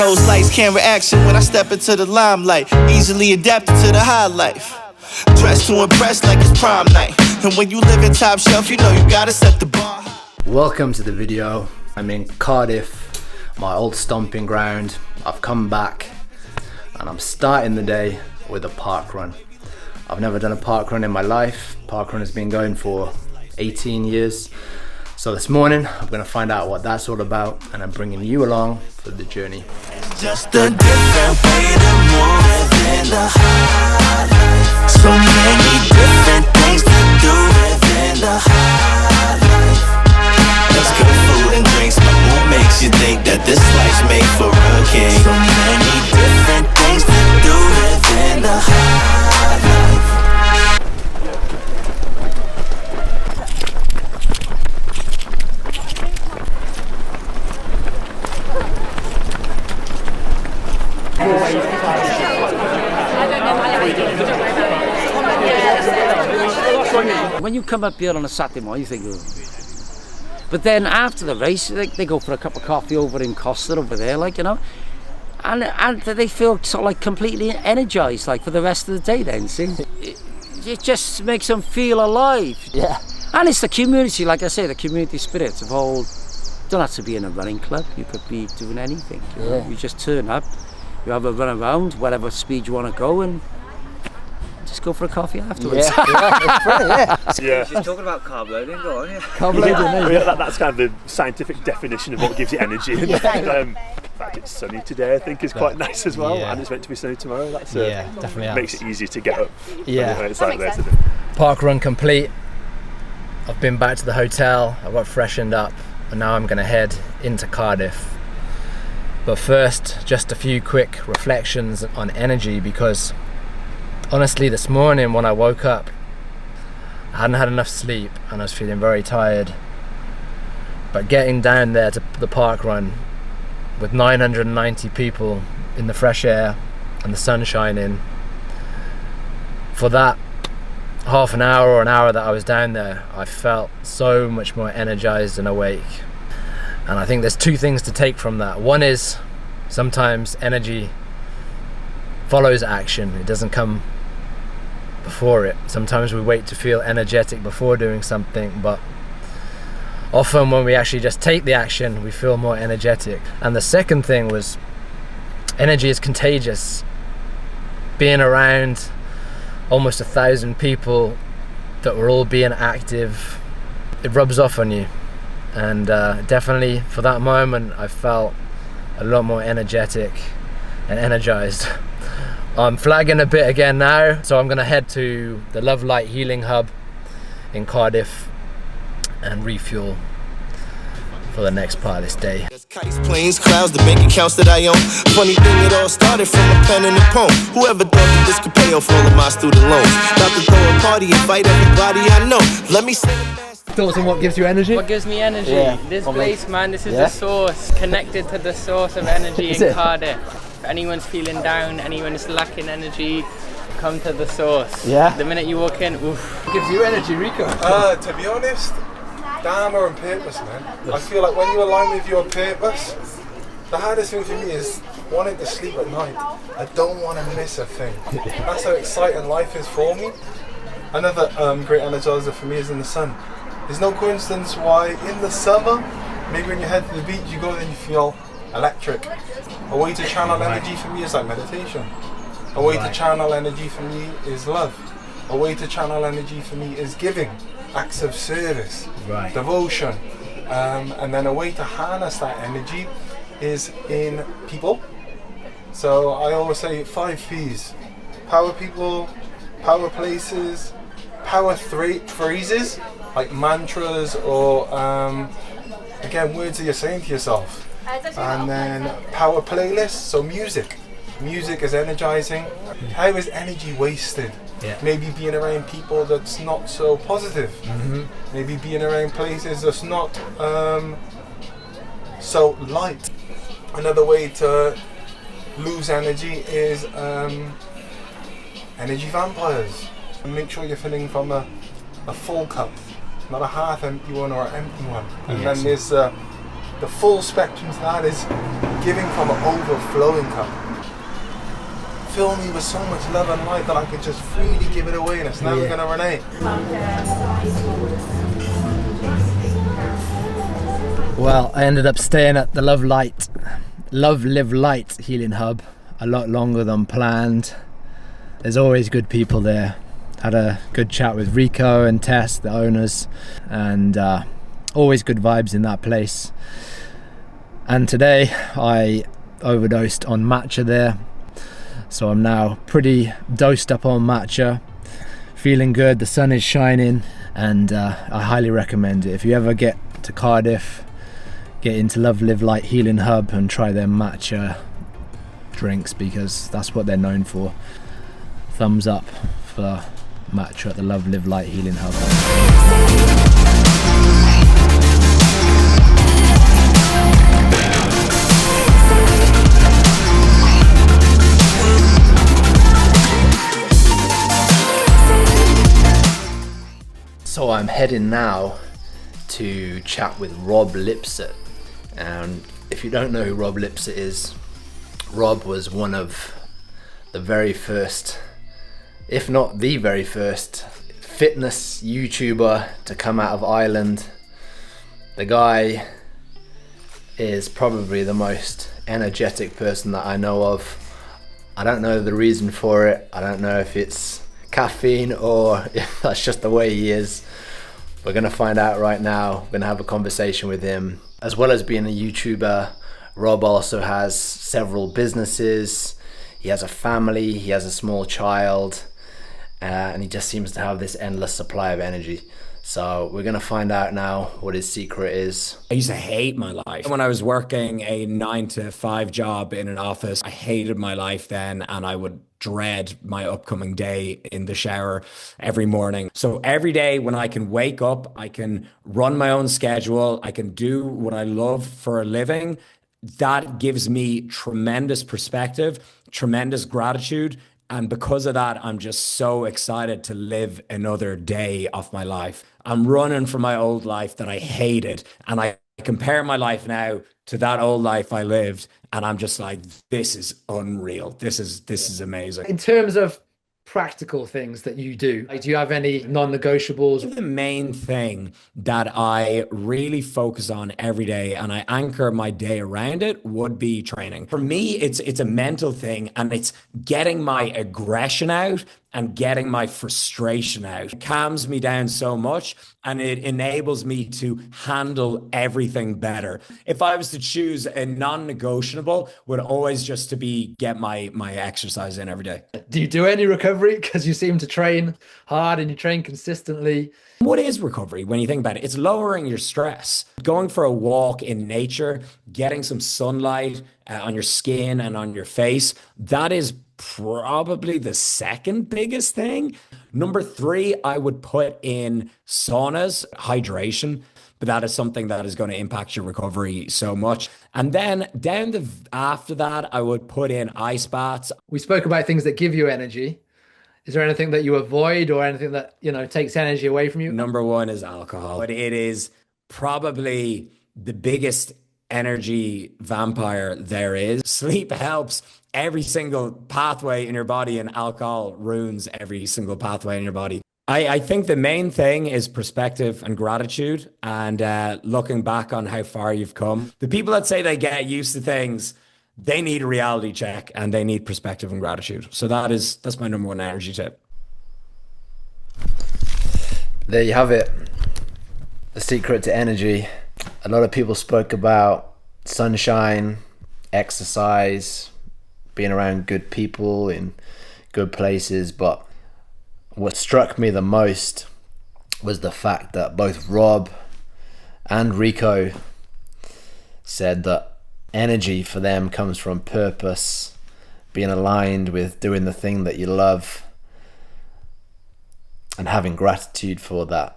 those lights, camera action when I step into the limelight. Easily adapted to the high life. Dressed to impress like it's prom night. And when you live in top shelf, you know you gotta set the bar. Welcome to the video. I'm in Cardiff, my old stomping ground. I've come back and I'm starting the day with a park run. I've never done a park run in my life. Park run has been going for 18 years. So this morning, I'm gonna find out what that's all about, and I'm bringing you along for the journey. It's just a different way to move within the high life. So many different things to do within the high life. There's good food and drinks, but what makes you think that this life's made for a king? So many different things to do within the high life. When you come up here on a Saturday morning, you think, oh. But then after the race, they go for a cup of coffee over in Costa over there, like, you know, and they feel sort of like completely energized, like, for the rest of the day. Then see, it just makes them feel alive. Yeah. And it's the community, like I say, the community spirit of all. Don't have to be in a running club. You could be doing anything. You know? You just turn up, you have a run around, whatever speed you want to go, and just go for a coffee afterwards. Yeah. Just talking about carb loading, go on. Carb loading, That's kind of the scientific definition of what gives you energy. In fact, it's sunny today, I think, is quite nice as well, and it's meant to be sunny tomorrow. That's definitely makes it easier to get up. Yeah, It's like this. Park run complete. I've been back to the hotel. I got freshened up, and now I'm going to head into Cardiff. But first, just a few quick reflections on energy, because honestly, this morning when I woke up, I hadn't had enough sleep and I was feeling very tired. But getting down there to the park run with 990 people in the fresh air and the sun shining, for that half an hour or an hour that I was down there, I felt so much more energized and awake. And I think there's two things to take from that. One is sometimes energy follows action. It doesn't come before it. Sometimes we wait to feel energetic before doing something, but often when we actually just take the action, we feel more energetic. And the second thing was, energy is contagious. Being around almost 1,000 people that were all being active, it rubs off on you. And definitely for that moment, I felt a lot more energetic and energized. I'm flagging a bit again now, so I'm gonna head to the Love Light Healing Hub in Cardiff and refuel for the next part of this day. There's kites, planes, clouds, the bank accounts that I own. Funny thing, it all started from a pen and a poem. Whoever thought that this could pay off all of my student loans? About to throw a party, invite everybody I know. Let me say Thoughts on what gives you energy? What gives me energy? This place, man, this is the source, connected to the source of energy in Cardiff. If anyone's feeling down, anyone's lacking energy, come to the source. Yeah. The minute you walk in, oof. What gives you energy, Rico? To be honest, dharma and purpose, man. I feel like when you align with your purpose, the hardest thing for me is wanting to sleep at night. I don't want to miss a thing. That's how exciting life is for me. Another great energizer for me is in the sun. There's no coincidence why in the summer, maybe when you head to the beach, you go there and you feel electric. A way to channel energy for me is like meditation. A way to channel energy for me is love. A way to channel energy for me is giving, acts of service, devotion. And then a way to harness that energy is in people. So I always say 5 P's. Power people, power places, power phrases, like mantras or again, words that you're saying to yourself. And then power playlists, so music. Music is energizing. How is energy wasted? Maybe being around people that's not so positive. Maybe being around places that's not so light. Another way to lose energy is energy vampires. Make sure you're filling from a full cup, not a half empty one or an empty one. And then there's the full spectrum to that is giving from an overflowing cup. Fill me with so much love and light that I can just freely give it away and it's never gonna run out. Well, I ended up staying at the Love Live Light Healing Hub a lot longer than planned. There's always good people there. Had a good chat with Rico and Tess, the owners, and always good vibes in that place. And today I overdosed on matcha there, so I'm now pretty dosed up on matcha, feeling good. The sun is shining, and I highly recommend it. If you ever get to Cardiff, get into Love Live Light Healing Hub and try their matcha drinks, because that's what they're known for. Thumbs up for matcha at the Love Live Light Healing Hub. So I'm heading now to chat with Rob Lipsett. And if you don't know who Rob Lipsett is, Rob was one of the very first, if not the very first, fitness YouTuber to come out of Ireland. The guy is probably the most energetic person that I know of. I don't know the reason for it. I don't know if it's caffeine or if that's just the way he is. We're gonna find out right now. We're gonna have a conversation with him. As well as being a YouTuber, Rob also has several businesses. He has a family, he has a small child, and he just seems to have this endless supply of energy. So we're gonna find out now what his secret is. I used to hate my life. When I was working a 9-to-5 job in an office, I hated my life then, and I would dread my upcoming day in the shower every morning. So every day when I can wake up, I can run my own schedule, I can do what I love for a living, that gives me tremendous perspective, tremendous gratitude. And because of that, I'm just so excited to live another day of my life. I'm running from my old life that I hated, and I compare my life now to that old life I lived, and I'm just like, this is unreal. This is amazing. In terms of practical things that you do, do you have any non-negotiables? The main thing that I really focus on every day, and I anchor my day around it, would be training. For me, it's a mental thing, and it's getting my aggression out and getting my frustration out. It calms me down so much, and it enables me to handle everything better. If I was to choose a non-negotiable, would always just to be get my exercise in every day. Do you do any recovery? Because you seem to train hard and you train consistently. What is recovery when you think about it? It's lowering your stress. Going for a walk in nature, getting some sunlight on your skin and on your face, that is probably the second biggest thing. Number 3, I would put in saunas, hydration, but that is something that is going to impact your recovery so much. And then after that, I would put in ice baths. We spoke about things that give you energy. Is there anything that you avoid or anything that, takes energy away from you? Number 1 is alcohol, but it is probably the biggest energy vampire there is. Sleep helps every single pathway in your body, and alcohol ruins every single pathway in your body. I think the main thing is perspective and gratitude, and looking back on how far you've come. The people that say they get used to things, they need a reality check, and they need perspective and gratitude. So that's my number 1 energy tip. There you have it. The secret to energy. A lot of people spoke about sunshine, exercise, being around good people in good places, but what struck me the most was the fact that both Rob and Rico said that energy for them comes from purpose, being aligned with doing the thing that you love, and having gratitude for that.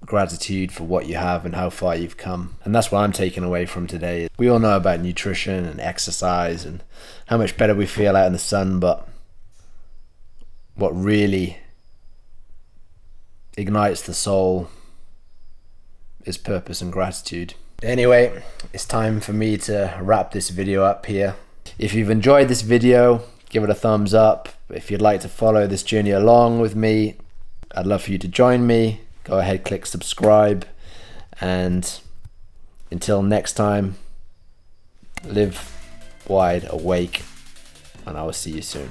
Gratitude for what you have and how far you've come. And that's what I'm taking away from today. We all know about nutrition and exercise and how much better we feel out in the sun, but what really ignites the soul is purpose and gratitude. Anyway, it's time for me to wrap this video up here. If you've enjoyed this video, give it a thumbs up. If you'd like to follow this journey along with me, I'd love for you to join me. Go ahead, click subscribe, and until next time, live wide awake, and I will see you soon.